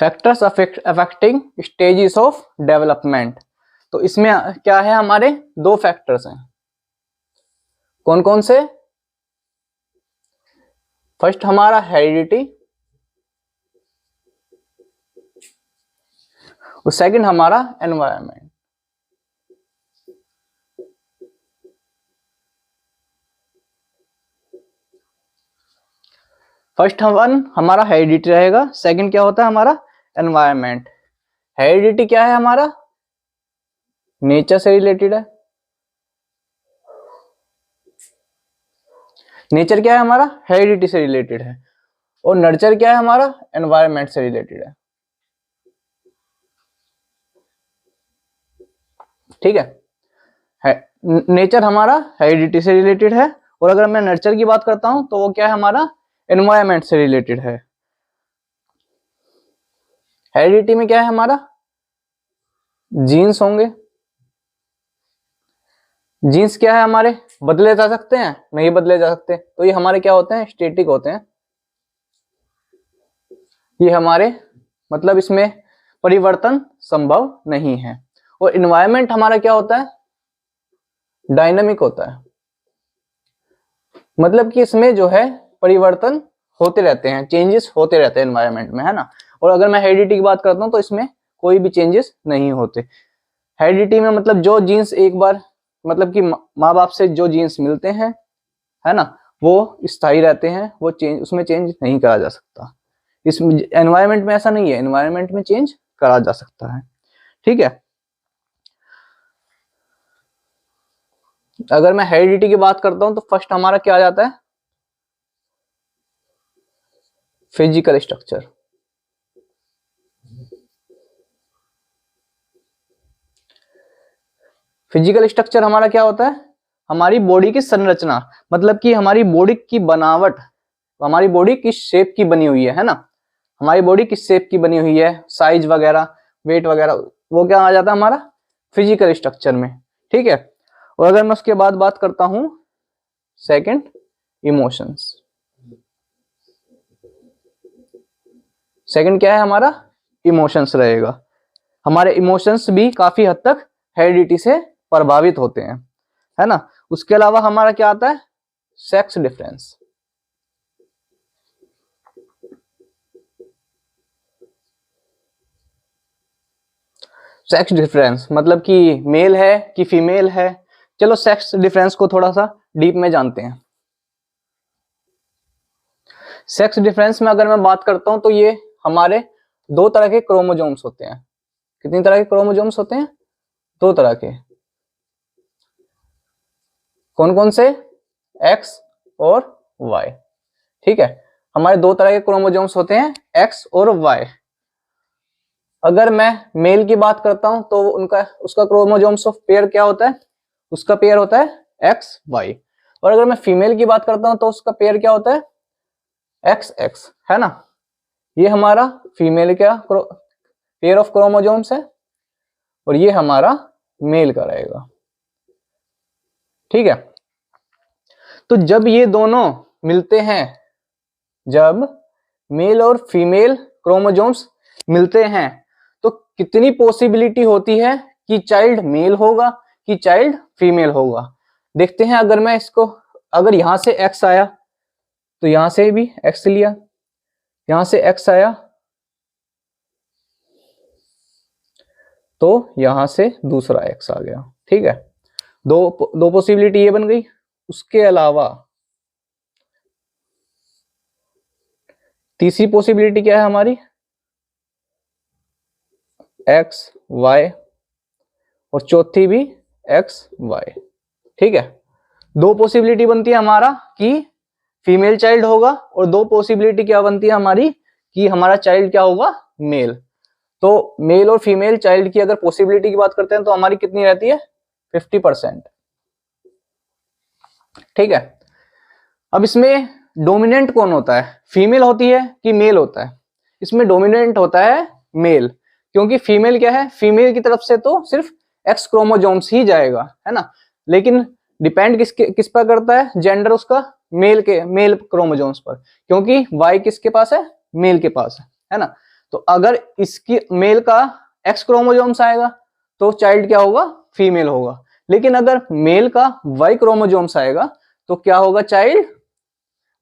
Factors affecting stages of development. तो इसमें क्या है, हमारे दो फैक्टर्स हैं। कौन कौन से? फर्स्ट हमारा हेरिडिटी और सेकंड हमारा एनवायरनमेंट। फर्स्ट हमारा हेरिडिटी रहेगा, सेकंड क्या होता है हमारा एनवायरनमेंट। हेरिडिटी क्या है हमारा? नेचर से रिलेटेड है। नेचर क्या है हमारा? हेरिडिटी से रिलेटेड है। और नर्चर क्या है हमारा? एनवायरनमेंट से रिलेटेड है। ठीक है, नेचर हमारा हेरिडिटी से रिलेटेड है, और अगर मैं नर्चर की बात करता हूं तो वो क्या है हमारा? एनवायरनमेंट से रिलेटेड है। हेरिडिटी में क्या है हमारा? जीन्स होंगे। जीन्स क्या है हमारे? बदले जा सकते हैं? नहीं बदले जा सकते। तो ये हमारे क्या होते हैं? स्टैटिक होते हैं। ये हमारे मतलब इसमें परिवर्तन संभव नहीं है। और एनवायरनमेंट हमारा क्या होता है? डायनामिक होता है। मतलब कि इसमें जो है परिवर्तन होते रहते हैं, चेंजेस होते रहते हैं एनवायरनमेंट में, है ना। और अगर मैं हेरिडिटी की बात करता हूं तो इसमें कोई भी चेंजेस नहीं होते। हेरिडिटी में मतलब जो जीन्स एक बार मतलब कि माँ बाप से जो जीन्स मिलते हैं, है ना, वो स्थायी रहते हैं, वो चेंज उसमें चेंज नहीं करा जा सकता। इस एनवायरनमेंट में ऐसा नहीं है, एनवायरनमेंट में चेंज करा जा सकता है। ठीक है, अगर मैं हेरिडिटी की बात करता हूं तो फर्स्ट हमारा क्या आ जाता है? Physical structure. फिजिकल स्ट्रक्चर हमारा क्या होता है? हमारी बॉडी की संरचना, मतलब कि हमारी बॉडी की बनावट, हमारी बॉडी किस शेप की बनी हुई है ना। हमारी बॉडी किस शेप की बनी हुई है, साइज वगैरह, वेट वगैरह, वो क्या आ जाता है हमारा? फिजिकल स्ट्रक्चर में। ठीक है, और अगर मैं उसके बाद बात करता हूं सेकंड, इमोशंस। सेकंड क्या है हमारा? इमोशंस रहेगा। हमारे इमोशंस भी काफी हद तक हेरिडिटी से प्रभावित होते हैं, है ना। उसके अलावा हमारा क्या आता है? Sex difference. सेक्स डिफरेंस मतलब कि मेल है कि फीमेल है। चलो सेक्स डिफरेंस को थोड़ा सा डीप में जानते हैं। सेक्स डिफरेंस में अगर मैं बात करता हूं तो ये हमारे दो तरह के क्रोमोजोम्स होते हैं। कितनी तरह के क्रोमोजोम्स होते हैं? दो तरह के। कौन कौन से? एक्स और वाई। ठीक है, हमारे दो तरह के क्रोमोजोम्स होते हैं, एक्स और वाई। अगर मैं मेल की बात करता हूं तो उसका क्रोमोजोम्स ऑफ पेयर क्या होता है? उसका पेयर होता है एक्स वाई। और अगर मैं फीमेल की बात करता हूं तो उसका पेयर क्या होता है? एक्स एक्स, है ना। ये हमारा फीमेल का पेयर ऑफ क्रोमोजोम्स है, और ये हमारा मेल का रहेगा। ठीक है, तो जब ये दोनों मिलते हैं, जब मेल और फीमेल क्रोमोजोम्स मिलते हैं, तो कितनी पॉसिबिलिटी होती है कि चाइल्ड मेल होगा कि चाइल्ड फीमेल होगा? देखते हैं। अगर मैं इसको, अगर यहां से एक्स आया तो यहां से भी एक्स लिया, यहां से एक्स आया तो यहां से दूसरा एक्स आ गया। ठीक है, दो पॉसिबिलिटी ये बन गई। उसके अलावा तीसरी पॉसिबिलिटी क्या है हमारी? एक्स वाई, और चौथी भी एक्स वाई। ठीक है, दो पॉसिबिलिटी बनती है हमारा कि फीमेल चाइल्ड होगा, और दो पॉसिबिलिटी क्या बनती है हमारी कि हमारा चाइल्ड क्या होगा? मेल। तो मेल और फीमेल चाइल्ड की अगर पॉसिबिलिटी की बात करते हैं तो हमारी कितनी रहती है? 50%। ठीक है, अब इसमें डोमिनेंट कौन होता है? फीमेल होती है कि मेल होता है? इसमें डोमिनेंट होता है मेल, क्योंकि फीमेल क्या है? फीमेल की तरफ से तो सिर्फ एक्स क्रोमोजोम्स ही जाएगा, है ना। लेकिन डिपेंड किस पर करता है जेंडर उसका? मेल क्रोमोजोम्स पर, क्योंकि वाई किसके पास है? मेल के पास है ना। तो अगर इसकी मेल का एक्स क्रोमोजोम्स आएगा तो चाइल्ड क्या होगा, फीमेल होगा। लेकिन अगर मेल का वाई क्रोमोजोम्स आएगा तो क्या होगा, चाइल्ड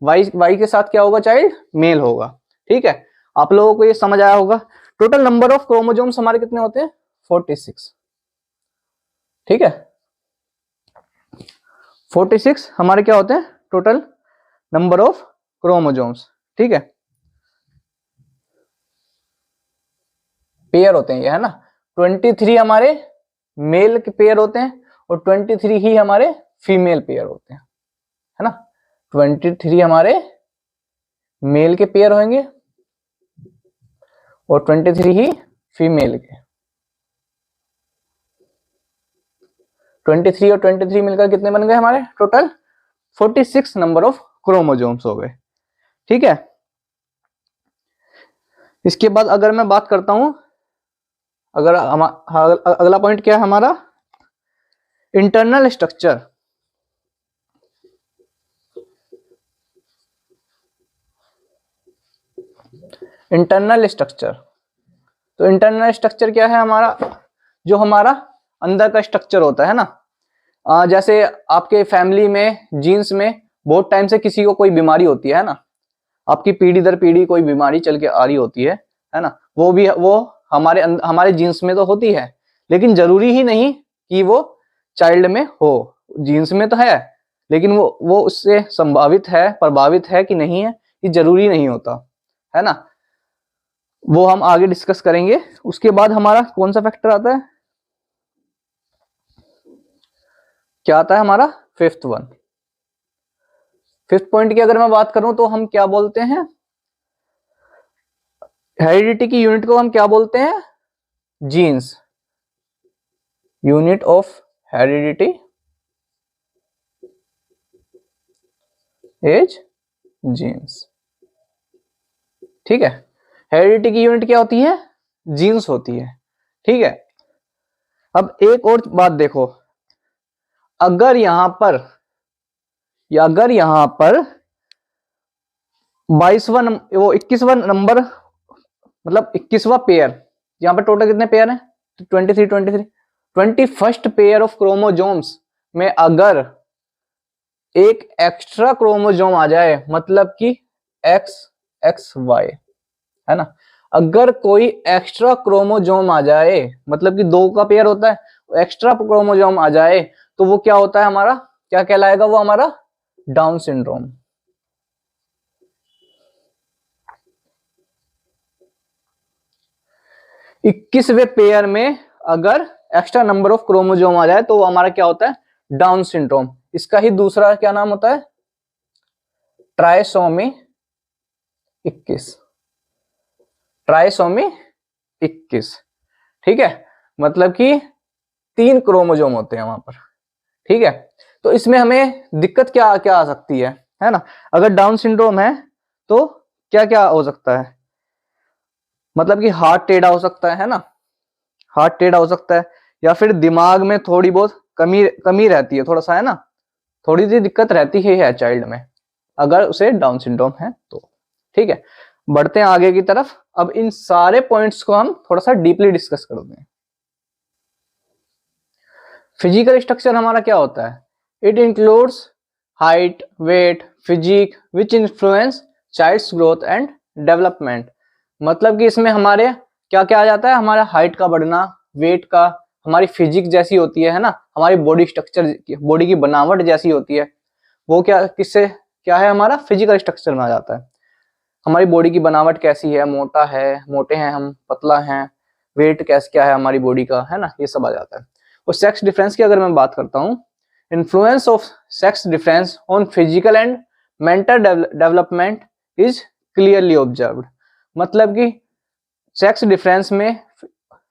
वाई के साथ क्या होगा, चाइल्ड मेल होगा। ठीक है, आप लोगों को ये समझ आया होगा। टोटल नंबर ऑफ क्रोमोजोम्स हमारे कितने होते हैं, 46। ठीक है, 46 हमारे क्या होते हैं टोटल नंबर ऑफ क्रोमोजोम्स। ठीक है, पेयर होते हैं ये, है ना। 23 हमारे मेल के पेयर होते हैं और 23 ही हमारे फीमेल पेयर होते हैं, है ना। 23 हमारे मेल के पेयर होंगे और 23 ही फीमेल के। 23 और 23 मिलकर कितने बन गए हमारे, टोटल 46 नंबर ऑफ क्रोमोजोम्स हो गए। ठीक है, इसके बाद अगर मैं बात करता हूं, अगर अगला पॉइंट क्या है हमारा, इंटरनल स्ट्रक्चर। इंटरनल स्ट्रक्चर, तो इंटरनल स्ट्रक्चर क्या है हमारा, जो हमारा अंदर का स्ट्रक्चर होता है ना। जैसे आपके फैमिली में जीन्स में बहुत टाइम से किसी को कोई बीमारी होती है ना, आपकी पीढ़ी दर पीढ़ी कोई बीमारी चल के आ रही होती है ना, वो हमारे जीन्स में तो होती है, लेकिन जरूरी ही नहीं कि वो चाइल्ड में हो। जीन्स में तो है, लेकिन वो उससे संभावित है, प्रभावित है कि नहीं है, ये जरूरी नहीं होता, है ना। वो हम आगे डिस्कस करेंगे। उसके बाद हमारा कौन सा फैक्टर आता है, क्या आता है हमारा, फिफ्थ वन। फिफ्थ पॉइंट की अगर मैं बात करूं तो हम क्या बोलते हैं, हेरिडिटी की यूनिट को हम क्या बोलते हैं, genes. Unit of heredity is genes. ठीक है, हेरिडिटी की यूनिट क्या होती है, जीन्स होती है। ठीक है, अब एक और बात देखो, अगर यहां पर 21वां नंबर, मतलब 21वां पेयर, यहां पर टोटल कितने पेयर हैं, 23 21st पेयर ऑफ क्रोमोजोम्स में अगर एक एक्स्ट्रा क्रोमोजोम आ जाए, मतलब कि XXY, है ना। अगर कोई एक्स्ट्रा क्रोमोजोम आ जाए, मतलब कि 2 का पेयर होता है, एक्स्ट्रा क्रोमोजोम आ जाए तो वो क्या होता है हमारा, क्या कहलाएगा, वो हमारा डाउन सिंड्रोम। इक्कीसवें पेयर में अगर एक्स्ट्रा नंबर ऑफ क्रोमोजोम आ जाए तो वो हमारा क्या होता है, डाउन सिंड्रोम। इसका ही दूसरा क्या नाम होता है, ट्राइसोमी 21। ट्राइसोमी 21। ठीक है, मतलब कि 3 क्रोमोजोम होते हैं वहां पर। ठीक है, तो इसमें हमें दिक्कत क्या क्या आ सकती है ना। अगर डाउन सिंड्रोम है तो क्या क्या हो सकता है, मतलब कि हाथ टेढ़ा हो सकता है ना, हाथ टेढ़ा हो सकता है, या फिर दिमाग में थोड़ी बहुत कमी रहती है, थोड़ा सा, है ना, थोड़ी सी दिक्कत रहती ही है चाइल्ड में अगर उसे डाउन सिंड्रोम है तो। ठीक है, बढ़ते हैं आगे की तरफ। अब इन सारे पॉइंट्स को हम थोड़ा सा डीपली डिस्कस करते हैं। फिजिकल स्ट्रक्चर हमारा क्या होता है, it includes height, weight, physique which influence child's growth and development. मतलब कि इसमें हमारे क्या क्या आ जाता है, हमारा हाइट का बढ़ना, वेट का, हमारी फिजिक जैसी होती है ना, हमारी बॉडी स्ट्रक्चर, बॉडी की बनावट जैसी होती है, वो क्या किससे क्या है, हमारा फिजिकल स्ट्रक्चर में आ जाता है। हमारी बॉडी की बनावट कैसी है, मोटे हैं हम, पतला हैं, वेट कैसे क्या है हमारी बॉडी का, है ना, ये सब आ जाता है। और सेक्स डिफरेंस की अगर मैं बात करता हूँ, influence of sex difference on physical and mental development is clearly observed. मतलब कि सेक्स डिफरेंस में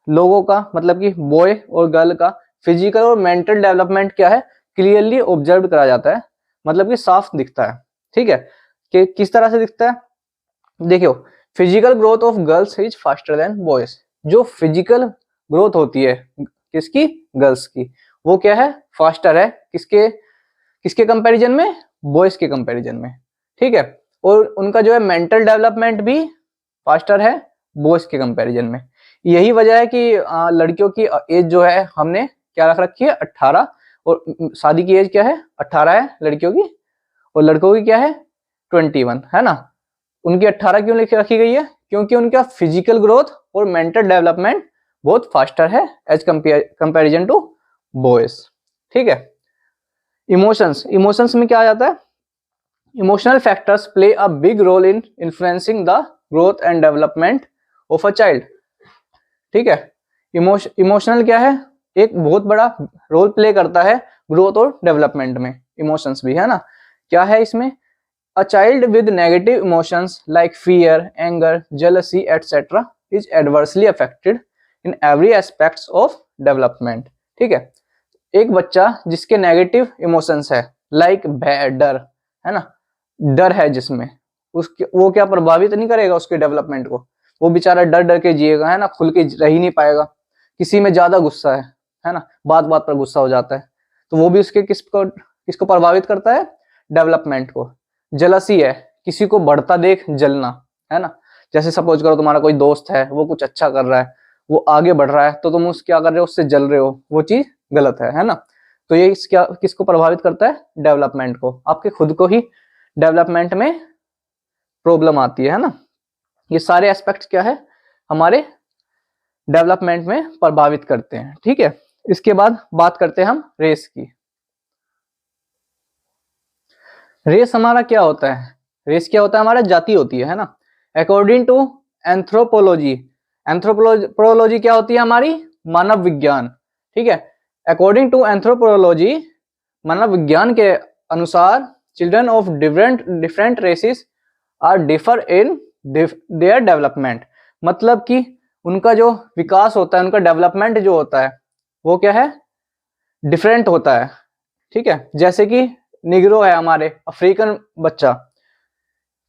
लोगों का, मतलब कि बॉय और गर्ल का फिजिकल और मेंटल डेवलपमेंट क्या है, क्लियरली ऑब्जर्व करा जाता है, मतलब कि साफ दिखता है। ठीक है, कि किस तरह से दिखता है, देखियो, physical growth of girls is faster than boys. जो फिजिकल ग्रोथ होती है किसकी, गर्ल्स की, वो क्या है, फास्टर है, किसके कंपैरिजन में, बॉयज के कंपैरिजन में। ठीक है, और उनका जो है मेंटल डेवलपमेंट भी फास्टर है बॉयज के कंपैरिजन में। यही वजह है कि लड़कियों की एज जो है हमने क्या रख रखी है 18, और शादी की एज क्या है 18 है लड़कियों की, और लड़कों की क्या है 21 है ना। उनकी 18 क्यों लिख रखी गई है? क्योंकि उनका फिजिकल ग्रोथ और मेंटल डेवलपमेंट बहुत फास्टर है एज कंपेरिजन टू बॉयज। ठीक है। इमोशंस में क्या आ जाता है? Emotional factors play a big role in influencing the growth and development of a child. ठीक है। इमोशनल क्या है? एक बहुत बड़ा रोल प्ले करता है ग्रोथ और डेवलपमेंट में, इमोशंस भी, है ना। क्या है इसमें? A child with negative emotions like fear, anger, jealousy, etc. is adversely affected in every aspects of development. ठीक है। एक बच्चा जिसके नेगेटिव इमोशंस है, लाइक डर, है ना, डर है जिसमें, उसके वो क्या प्रभावित नहीं करेगा उसके डेवलपमेंट को। वो बेचारा डर डर के जिएगा, है ना, खुल के रह ही नहीं पाएगा। किसी में ज्यादा गुस्सा है ना, बात बात पर गुस्सा हो जाता है, तो वो भी उसके किसको प्रभावित करता है? डेवलपमेंट को। जलसी है, किसी को बढ़ता देख जलना, है ना। जैसे सपोज करो तुम्हारा कोई दोस्त है, वो कुछ अच्छा कर रहा है, वो आगे बढ़ रहा है, तो तुम उस क्या कर रहे हो? उससे जल रहे हो, वो चीज गलत है ना। तो ये किसको प्रभावित करता है? डेवलपमेंट को। आपके खुद को ही डेवलपमेंट में प्रॉब्लम आती है ना। ये सारे एस्पेक्ट्स क्या है? हमारे डेवलपमेंट में प्रभावित करते हैं। ठीक है। इसके बाद बात करते हैं हम रेस की। रेस हमारा क्या होता है? रेस क्या होता है? हमारा जाति होती है ना। अकॉर्डिंग टू एंथ्रोपोलॉजी, एंथ्रोपोलॉजी क्या होती है? हमारी मानव विज्ञान। ठीक है। अकॉर्डिंग टू एंथ्रोपोलॉजी, मानव विज्ञान के अनुसार children of different races are differ in their development. मतलब कि उनका जो विकास होता है, उनका डेवलपमेंट जो होता है, वो क्या है? डिफरेंट होता है। ठीक है। जैसे कि निग्रो है हमारे, अफ्रीकन बच्चा,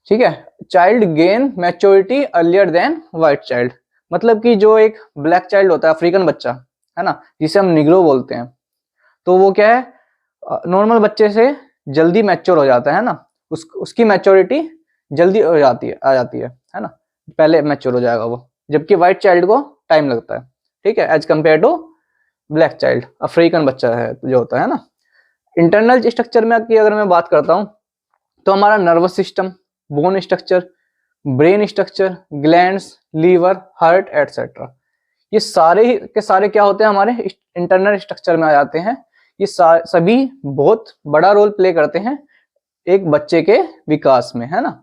ठीक है, child gain maturity earlier than white child. मतलब कि जो एक ब्लैक चाइल्ड होता है, अफ्रीकन बच्चा, है ना, जिसे हम निग्रो बोलते हैं, तो वो क्या है? नॉर्मल बच्चे से जल्दी मैच्योर हो जाता है ना। उसकी मैच्योरिटी जल्दी हो जाती है, आ जाती है ना, पहले मैच्योर हो जाएगा वो, जबकि व्हाइट चाइल्ड को टाइम लगता है। ठीक है। As compare to black child, African बच्चा है जो होता है ना। इंटरनल स्ट्रक्चर में की अगर मैं बात करता हूं, तो हमारा nervous system, bone structure, brain structure, glands, liver, heart etcetera, ये सारे के सारे क्या होते हैं? हमारे इंटरनल स्ट्रक्चर में आ जाते हैं। ये सभी बहुत बड़ा रोल प्ले करते हैं एक बच्चे के विकास में, है ना।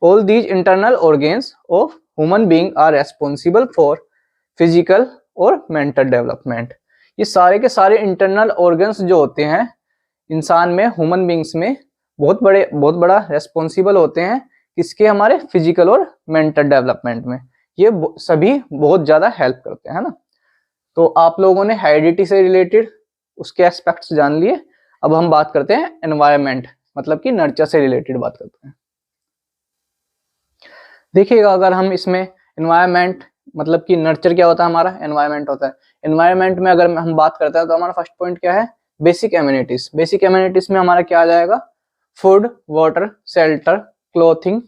All these internal organs of human being are responsible for physical और मेंटल डेवलपमेंट। ये सारे के सारे इंटरनल ऑर्गन्स जो होते हैं इंसान में, ह्यूमन बींग्स में, बहुत बड़ा रेस्पॉन्सिबल होते हैं किसके? हमारे फिजिकल और मेंटल डेवलपमेंट में। ये सभी बहुत ज्यादा हेल्प करते हैं, है ना। तो आप लोगों ने हेरिडिटी से रिलेटेड उसके एस्पेक्ट्स जान लिए। अब हम बात करते हैं एनवायरनमेंट, मतलब कि नर्चर से रिलेटेड बात करते हैं। देखिएगा, अगर हम इसमें एनवायरनमेंट, मतलब कि नर्चर क्या होता है? हमारा एनवायरनमेंट होता है। एनवायरनमेंट में अगर हम बात करते हैं, तो हमारा फर्स्ट पॉइंट क्या है? Basic amenities. बेसिक एमिनिटीज में हमारा क्या आ जाएगा? Food, water, shelter, clothing,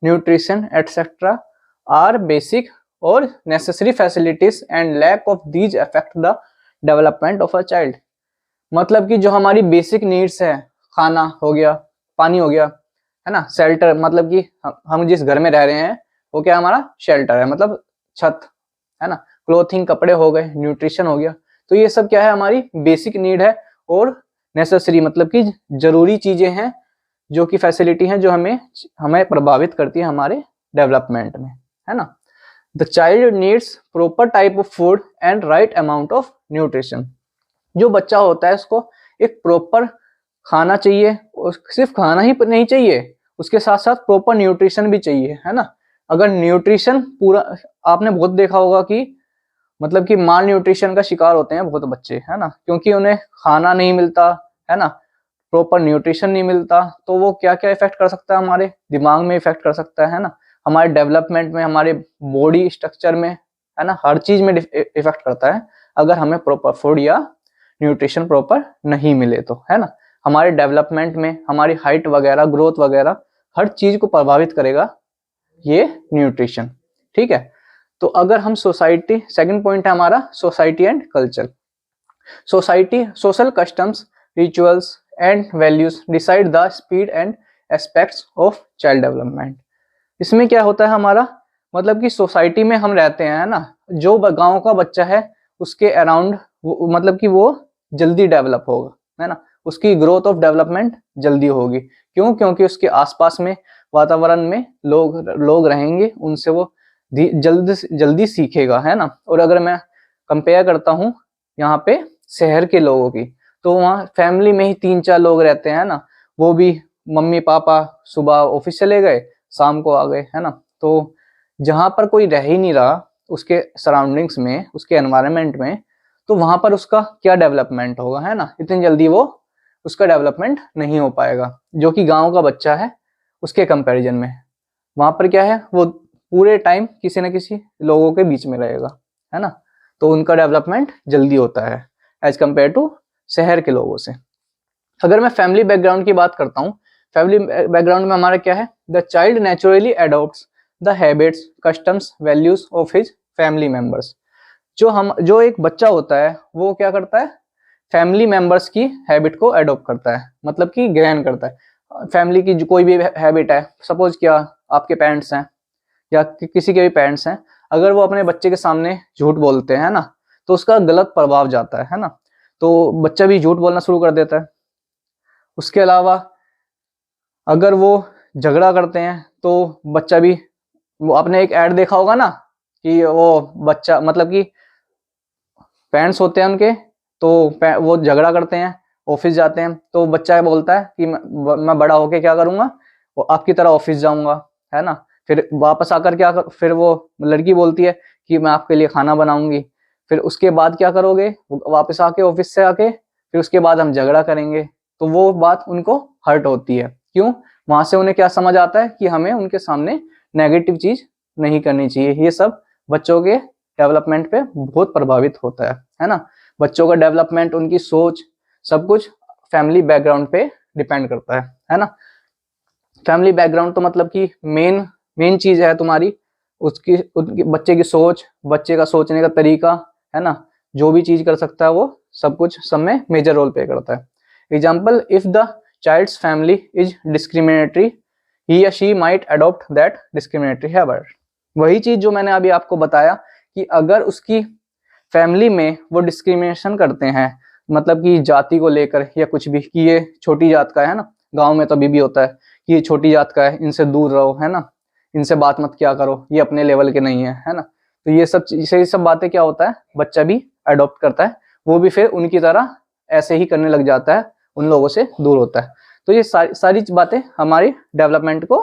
nutrition etcetera are basic और necessary facilities and lack of these affect the development of a child. मतलब कि जो हमारी बेसिक नीड्स है, खाना हो गया, पानी हो गया, है ना, शेल्टर, मतलब कि हम जिस घर में रह रहे हैं वो क्या हमारा? शेल्टर है, मतलब छत, है ना। क्लोथिंग, कपड़े हो गए, न्यूट्रिशन हो गया। तो ये सब क्या है? हमारी बेसिक नीड है। और नेसेसरी मतलब कि जरूरी चीजें हैं, जो कि फैसिलिटी हैं, जो हमें प्रभावित करती है हमारे डेवलपमेंट में, है ना। The child needs proper type of food and right amount of nutrition. जो बच्चा होता है उसको एक प्रॉपर खाना चाहिए, और सिर्फ खाना ही नहीं चाहिए, उसके साथ साथ प्रॉपर न्यूट्रिशन भी चाहिए, है ना। अगर न्यूट्रिशन पूरा, आपने बहुत देखा होगा कि मतलब कि माल न्यूट्रिशन का शिकार होते हैं बहुत बच्चे, है ना, क्योंकि उन्हें खाना नहीं मिलता, है ना, प्रॉपर न्यूट्रिशन नहीं मिलता। तो वो क्या क्या इफेक्ट कर सकता है? हमारे दिमाग में इफेक्ट कर सकता है ना, हमारे डेवलपमेंट में, हमारे बॉडी स्ट्रक्चर में, है ना, हर चीज में इफेक्ट करता है अगर हमें प्रॉपर फूड या न्यूट्रिशन प्रॉपर नहीं मिले तो, है ना। हमारे डेवलपमेंट में, हमारी हाइट वगैरह, ग्रोथ वगैरह, हर चीज को प्रभावित करेगा ये न्यूट्रिशन। ठीक है। तो अगर हम सोसाइटी, सेकंड पॉइंट है हमारा society and culture. Society, social customs, rituals and values decide the speed and aspects of child development. इसमें क्या होता है हमारा, मतलब कि सोसाइटी में हम रहते हैं, है ना, जो गांव का बच्चा है उसके अराउंड मतलब कि वो जल्दी डेवलप होगा, है ना, उसकी ग्रोथ ऑफ डेवलपमेंट जल्दी होगी। क्यों? क्योंकि उसके आसपास में वातावरण में लोग रहेंगे, उनसे वो जल्दी सीखेगा, है ना। और अगर मैं कंपेयर करता हूँ यहाँ पे शहर के लोगों की, तो वहाँ फैमिली में ही 3-4 लोग रहते हैं ना, वो भी मम्मी पापा सुबह ऑफिस चले गए, शाम को आ गए, है ना। तो जहां पर कोई रह ही नहीं रहा उसके सराउंडिंग्स में, उसके एनवायरनमेंट में, तो वहां पर उसका क्या डेवलपमेंट होगा, है ना। इतनी जल्दी वो उसका डेवलपमेंट नहीं हो पाएगा, जो कि गांव का बच्चा है उसके कंपैरिजन में। वहां पर क्या है, वो पूरे टाइम किसी न किसी लोगों के बीच में रहेगा, है ना, तो उनका डेवलपमेंट जल्दी होता है एज कम्पेयर टू शहर के लोगों से। अगर मैं फैमिली बैकग्राउंड की बात करता हूँ, फैमिली बैकग्राउंड में हमारा क्या है, the child naturally adopts the habits, customs, values of his family members. जो एक बच्चा होता है वो क्या करता है, फैमिली मेंबर्स की हैबिट को एडॉप्ट करता है, मतलब कि ग्रहण करता है। फैमिली की जो कोई भी हैबिट है, सपोज क्या आपके पेरेंट्स हैं या किसी के भी पेरेंट्स हैं, अगर वो अपने बच्चे के सामने झूठ बोलते हैं ना, तो उसका गलत प्रभाव जाता है ना, तो बच्चा भी झूठ बोलना शुरू कर देता है। उसके अलावा अगर वो झगड़ा करते हैं तो बच्चा भी, वो आपने एक ऐड देखा होगा ना कि वो बच्चा, मतलब कि पेरेंट्स होते हैं उनके, तो वो झगड़ा करते हैं, ऑफिस जाते हैं, तो बच्चा बोलता है कि मैं बड़ा होके क्या करूंगा, वो आपकी तरह ऑफिस जाऊंगा, है ना। फिर वापस आकर फिर वो लड़की बोलती है कि मैं आपके लिए खाना बनाऊंगी। फिर उसके बाद क्या करोगे, वापस आके ऑफिस से आके फिर उसके बाद हम झगड़ा करेंगे। तो वो बात उनको हर्ट होती है। क्यों? वहां से उन्हें क्या समझ आता है कि हमें उनके सामने नेगेटिव चीज नहीं करनी चाहिए। ये सब बच्चों के डेवलपमेंट पे बहुत प्रभावित होता है ना। बच्चों का डेवलपमेंट, उनकी सोच, सब कुछ फैमिली बैकग्राउंड पे डिपेंड करता है ना। फैमिली बैकग्राउंड तो मतलब कि मेन चीज है तुम्हारी, उनकी बच्चे की सोच, बच्चे का सोचने का तरीका, है ना, जो भी चीज कर सकता है वो सब कुछ सब में मेजर रोल प्ले करता है। Example, if the child's family is discriminatory, he या she might adopt that discriminatory habit. वही चीज जो मैंने अभी आपको बताया कि अगर उसकी फैमिली में वो डिस्क्रिमिनेशन करते हैं, मतलब कि जाति को लेकर या कुछ भी, कि ये छोटी जात का है ना, गांव में तो अभी भी होता है कि ये छोटी जात का है, इनसे दूर रहो, है ना, इनसे बात मत किया करो, ये अपने लेवल के नहीं है ना। तो ये सब बातें क्या होता है, बच्चा भी अडॉप्ट करता है, वो भी फिर उनकी तरह ऐसे ही करने लग जाता है, उन लोगों से दूर होता है। तो ये सारी बातें हमारी डेवलपमेंट को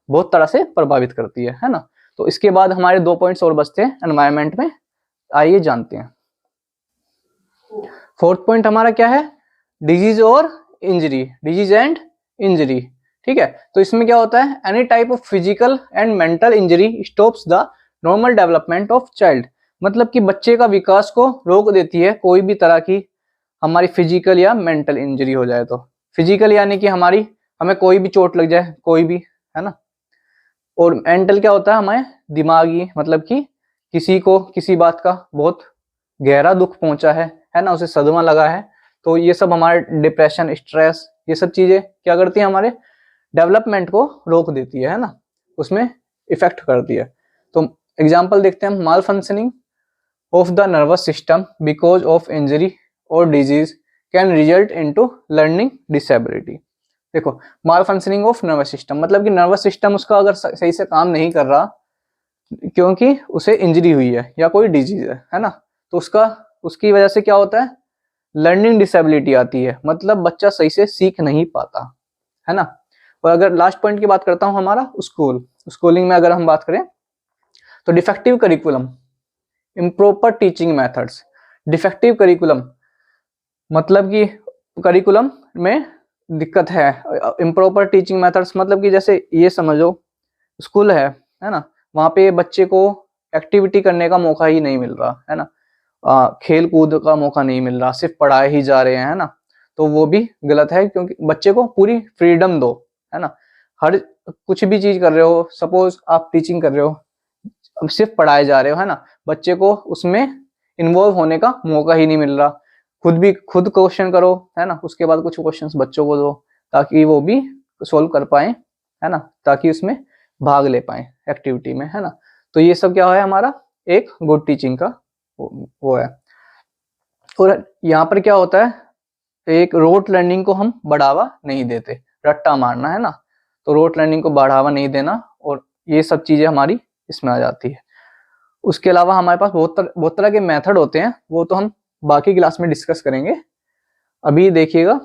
बहुत तरह से प्रभावित करती है ना। तो इसके बाद हमारे 2 पॉइंट्स और बचते हैं एनवायरमेंट में, आइए जानते हैं। फोर्थ पॉइंट हमारा क्या है, डिजीज और इंजरी, डिजीज एंड इंजरी। ठीक है, तो इसमें क्या होता है, any type of physical and mental injury stops the normal development of child. मतलब कि बच्चे का विकास को रोक देती है कोई भी तरह की हमारी फिजिकल या मेंटल इंजरी हो जाए। तो फिजिकल यानी कि हमें कोई भी चोट लग जाए, कोई भी, है ना। और मेंटल क्या होता है, हमें दिमागी, मतलब कि किसी को किसी बात का बहुत गहरा दुख पहुंचा है ना, उसे सदमा लगा है, तो ये सब हमारे डिप्रेशन, स्ट्रेस, ये सब चीजें क्या करती है, हमारे डेवलपमेंट को रोक देती है ना, उसमें इफेक्ट करती है। तो एग्जांपल देखते हैं, malfunctioning of the nervous system because of injury और disease can result into learning disability. देखो, malfunctioning of nervous system मतलब कि नर्वस सिस्टम उसका अगर सही से काम नहीं कर रहा क्योंकि उसे इंजरी हुई है या कोई डिजीज है ना, तो उसकी वजह से क्या होता है, लर्निंग डिसेबिलिटी आती है, मतलब बच्चा सही से सीख नहीं पाता, है ना। और अगर लास्ट पॉइंट की बात करता हूं, हमारा स्कूलिंग में अगर हम बात करें तो defective curriculum, improper teaching methods. Defective curriculum मतलब कि करिकुलम में दिक्कत है, इम्प्रॉपर टीचिंग मेथड्स मतलब कि जैसे ये समझो, स्कूल है ना, वहां पे बच्चे को एक्टिविटी करने का मौका ही नहीं मिल रहा, है ना, खेल कूद का मौका नहीं मिल रहा, सिर्फ पढ़ाए ही जा रहे हैं, है ना। तो वो भी गलत है, क्योंकि बच्चे को पूरी फ्रीडम दो, है ना। हर कुछ भी चीज कर रहे हो, सपोज आप टीचिंग कर रहे हो, सिर्फ पढ़ाए जा रहे हो, है ना, बच्चे को उसमें इन्वॉल्व होने का मौका ही नहीं मिल रहा। खुद क्वेश्चन करो, है ना, उसके बाद कुछ क्वेश्चंस बच्चों को दो ताकि वो भी सोल्व कर पाए, है ना, ताकि उसमें भाग ले पाए एक्टिविटी में, है ना। तो ये सब क्या है हमारा एक गुड टीचिंग का वो है। और यहाँ पर क्या होता है, एक रोट लर्निंग को हम बढ़ावा नहीं देते, रट्टा मारना, है ना, तो रोट लर्निंग को बढ़ावा नहीं देना, और ये सब चीजें हमारी इसमें आ जाती है। उसके अलावा हमारे पास बहुत तरह के मेथड होते हैं, वो तो हम बाकी क्लास में डिस्कस करेंगे। अभी देखिएगा,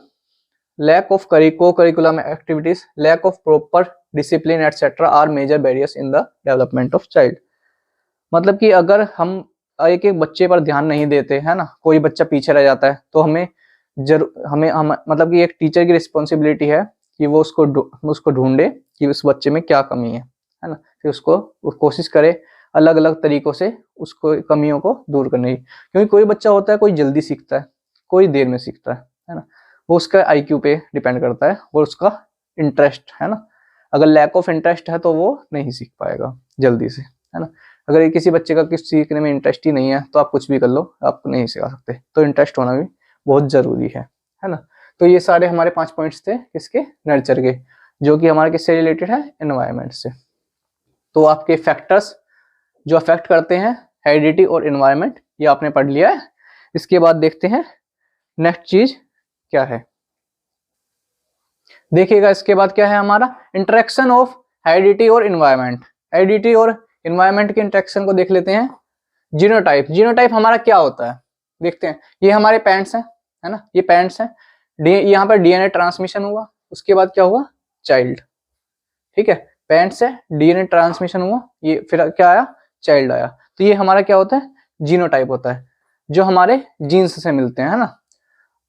lack of co-curriculum activities, lack of proper discipline etcetera are major barriers in the development of child. मतलब कि अगर हम एक एक बच्चे पर ध्यान नहीं देते, है ना, कोई बच्चा पीछे रह जाता है, तो हमें मतलब कि एक टीचर की रिस्पॉन्सिबिलिटी है कि वो उसको ढूंढे कि उस बच्चे में क्या कमी है ना, फिर उसको कोशिश करे अलग अलग तरीकों से उसको कमियों को दूर करने की। क्योंकि कोई बच्चा होता है, कोई जल्दी सीखता है, कोई देर में सीखता है ना, वो उसका आईक्यू पे डिपेंड करता है और उसका इंटरेस्ट, है ना। अगर लैक ऑफ इंटरेस्ट है तो वो नहीं सीख पाएगा जल्दी से, है ना। अगर किसी बच्चे का किसी सीखने में इंटरेस्ट ही नहीं है तो आप कुछ भी कर लो, आप नहीं सिखा सकते। तो इंटरेस्ट होना भी बहुत जरूरी है ना। तो ये सारे हमारे 5 पॉइंट्स थे किसके, नर्चर के, जो कि हमारे किससे रिलेटेड है, एनवायरनमेंट से। तो आपके फैक्टर्स जो अफेक्ट करते हैं हेरिडिटी और एनवायरनमेंट, ये आपने पढ़ लिया है। इसके बाद देखते हैं नेक्स्ट चीज क्या है। देखिएगा इसके बाद क्या है हमारा, इंटरेक्शन ऑफ हेरिडिटी और एनवायरनमेंट। हेरिडिटी और एनवायरनमेंट के इंटरेक्शन को देख लेते हैं। जीनोटाइप, जीनोटाइप हमारा क्या होता है देखते हैं। ये हमारे पेरेंट्स हैं, है ना, ये पेरेंट्स हैं, यहाँ पर डीएनए ट्रांसमिशन हुआ, उसके बाद क्या हुआ, चाइल्ड, ठीक है, पेरेंट्स से डीएनए ट्रांसमिशन हुआ, ये फिर क्या आया, चाइल्ड आया। तो ये हमारा क्या होता है, जीनोटाइप होता है, जो हमारे जीन्स से मिलते हैं, है ना।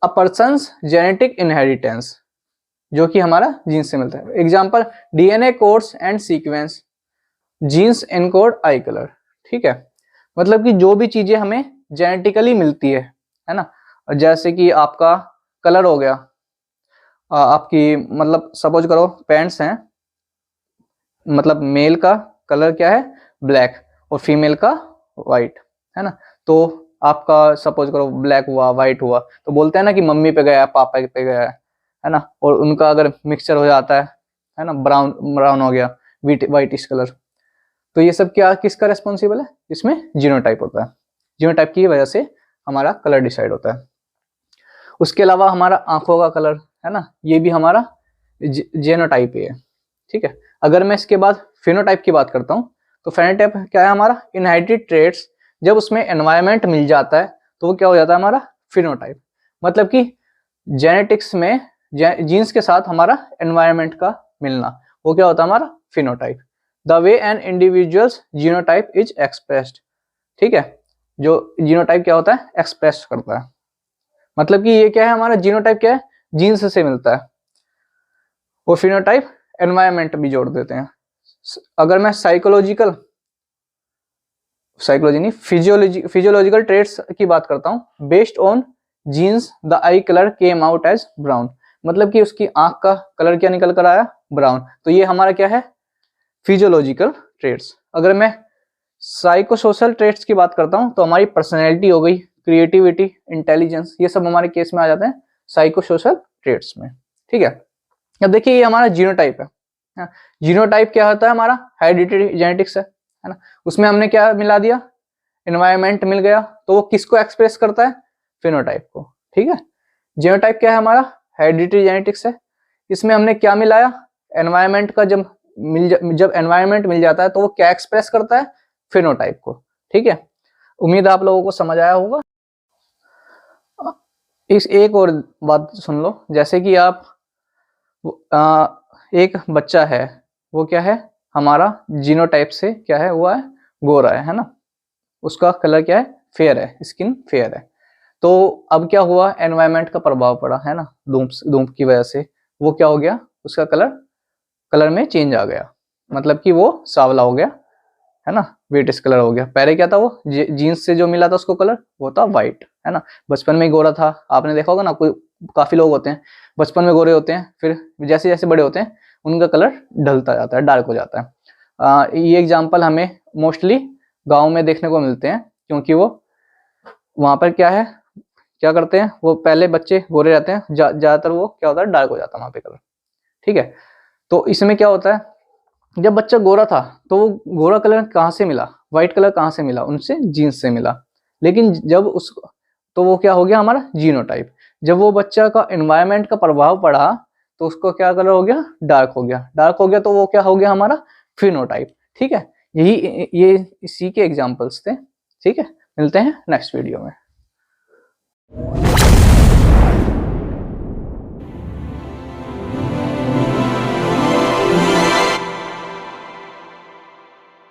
अ पर्सन्स जेनेटिक इनहेरिटेंस, जो कि हमारा जीन्स से मिलता है। Example, DNA codes and sequence, genes encode eye colour, ठीक है। मतलब कि जो भी चीजें हमें जेनेटिकली मिलती है ना, जैसे कि आपका कलर हो गया, आपकी मतलब सपोज करो पेरेंट्स हैं, मतलब मेल का कलर क्या है, ब्लैक, और फीमेल का व्हाइट, है ना। तो आपका सपोज करो ब्लैक हुआ, व्हाइट हुआ, तो बोलते हैं ना कि मम्मी पे गया, पापा पे गया, है ना। और उनका अगर मिक्सचर हो जाता है ना, ब्राउन ब्राउन हो गया, व्हाइटिश कलर, तो ये सब क्या किसका रेस्पॉन्सिबल है, इसमें जीनोटाइप होता है। जीनोटाइप की वजह से हमारा कलर डिसाइड होता है। उसके अलावा हमारा आंखों का कलर, है ना, ये भी हमारा जीनोटाइप ही है, ठीक है। अगर मैं इसके बाद फिनोटाइप की बात करता हूँ, तो फेनोटाइप क्या है हमारा, इनहेरिटेड ट्रेट्स, जब उसमें एनवायरनमेंट मिल जाता है तो वो क्या हो जाता है हमारा फिनोटाइप। मतलब कि जेनेटिक्स में जीन्स के साथ हमारा एनवायरनमेंट का मिलना, वो क्या होता है हमारा phenotype. The way an individual's genotype is expressed, ठीक है, जो जीनोटाइप क्या होता है, एक्सप्रेस करता है। मतलब कि ये क्या है हमारा जीनोटाइप क्या है, जीन्स से मिलता है, वो फिनोटाइप एनवायरनमेंट भी जोड़ देते हैं। अगर मैं साइकोलॉजी नहीं, फिजियोलॉजिकल ट्रेट्स की बात करता हूँ, based on genes the eye colour came out as brown, मतलब कि उसकी आंख का कलर क्या निकल कर आया, ब्राउन। तो ये हमारा क्या है, फिजियोलॉजिकल ट्रेट्स। अगर मैं साइकोसोशल ट्रेट्स की बात करता हूँ, तो हमारी पर्सनैलिटी हो गई, क्रिएटिविटी, इंटेलिजेंस, ये सब हमारे केस में आ जाते हैं साइकोसोशल ट्रेट्स में, ठीक है। अब देखिए ये हमारा जीनोटाइप है। जीनोटाइप क्या होता है हमारा, हेरिडिटरी जेनेटिक्स है ना। उसमें हमने क्या मिला दिया, एनवायरनमेंट मिल गया, तो वो किसको एक्सप्रेस करता है, फिनोटाइप को, ठीक है। जीनोटाइप क्या है हमारा, हेरिडिटरी जेनेटिक्स है, इसमें हमने क्या मिलाया, एनवायरनमेंट का जब एनवायरनमेंट मिल जाता है तो वो क्या एक्सप्रेस करता है, फिनोटाइप को, ठीक है। उम्मीद आप लोगों को समझ आया होगा। इस एक और बात सुन लो, जैसे कि आप एक बच्चा है, वो क्या है हमारा जीनोटाइप से क्या है, वो है गोरा है ना, उसका कलर क्या है, फेयर है, स्किन फेयर है। तो अब क्या हुआ, एनवायरनमेंट का प्रभाव पड़ा, है ना, धूप की वजह से वो क्या हो गया, उसका कलर में चेंज आ गया, मतलब कि वो सांवला हो गया, है ना, व्हाइटिश कलर हो गया। पहले क्या था, वो जीन्स से जो मिला था उसको कलर, वो था व्हाइट, है ना। बचपन में गोरा था, आपने देखा होगा ना, कोई काफी लोग होते हैं बचपन में गोरे होते हैं, फिर जैसे जैसे बड़े होते हैं उनका कलर ढलता जाता है, डार्क हो जाता है। ये एग्जाम्पल हमें मोस्टली गांव में देखने को मिलते हैं, क्योंकि वो वहां पर क्या है, क्या करते हैं, वो पहले बच्चे गोरे रहते हैं, ज्यादातर वो क्या होता है, डार्क हो जाता है वहां पे कलर। ठीक है, तो इसमें क्या होता है, जब बच्चा गोरा था तो वो गोरा कलर कहाँ से मिला, व्हाइट कलर कहाँ से मिला, उनसे जीन्स से मिला। लेकिन जब उसको, तो वो क्या हो गया हमारा जीनोटाइप। जब वो बच्चा का एनवायरनमेंट का प्रभाव पड़ा तो उसको क्या कलर हो गया, डार्क हो गया। डार्क हो गया तो वो क्या हो गया हमारा फिनोटाइप। ठीक है, यही ये इसी के एग्जांपल्स थे। ठीक है, मिलते हैं नेक्स्ट वीडियो में।